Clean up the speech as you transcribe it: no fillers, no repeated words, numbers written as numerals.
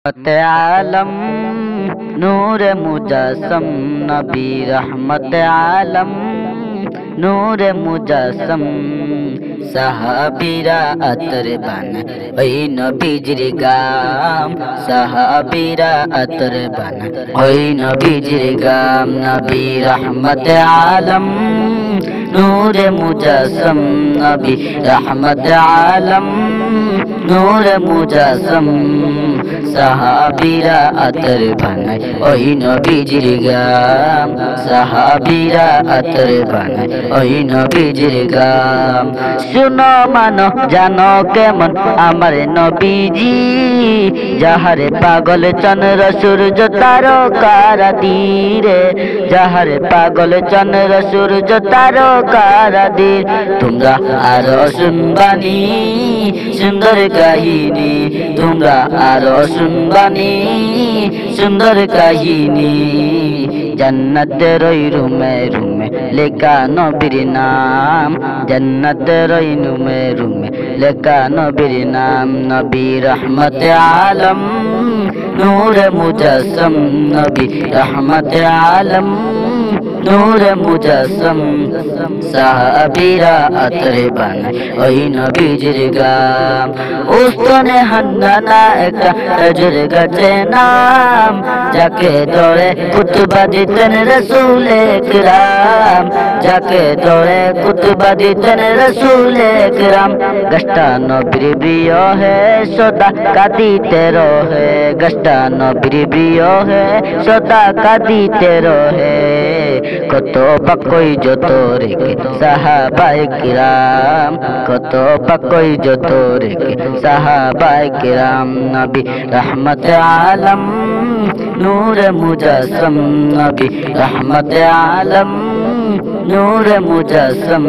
रहमत आलम नूर मुजस्सम नबी रहमत आलम नूर मुजस्सम সাহাবীরা আতর বান ওই নবীজির গাম সাহাবীরা আতর বান ওই নবীজির গাম নবী রহমত আলম নূর মুজস্সম নবী রহমত আলম নূর মুজস্সম সাহাবীরা আতর বানায় ওই নবীজির গাম সাহাবীরা আতর বানায় ওই নবীজির গাম শুনো মানো জানো কেমন আমার নবীজি যাহারে পাগল চন্দ্র সূর্য তারকারা দিরে যাহারে পাগল চন্দ্র সূর্য তারকারা দির তোমরা আরো শুনবানি সুন্দর কাহিনী তোমরা আরো শুনবানি সুন্দর কাহিনী জান্নাতের ওই রুমে রুমে লেখা নবীর নাম জান্নাতের ওই রুমে রুমে লেখা নবীর নাম নবী রহমত আলম নূর মুজস্সম নবী রহমত আলম নূর মুজস্সম সাহাবীরা আতর বানায় ওই নবীজির গাম উস্তনে হান্নানা একটা খেজুর গাছের নাম যাকে ধরে খুতবা দিতেন রাসূল একরাম যাকে ধরে খুতবা দিতেন রাসূল একরাম গাছটা নবীর প্রিয় হে সদা কাঁদিতে রহে গাছটা নবীর প্রিয় হে সদা কাঁদিতে রহে কত পাকই যত রেখে সাহাবায়ে কিরাম কত পাকই যত রেখে সাহাবায়ে কিরাম নবী রহমত আলম নূর মুজস্সম নবী রহমত আলম নূর মুজস্সম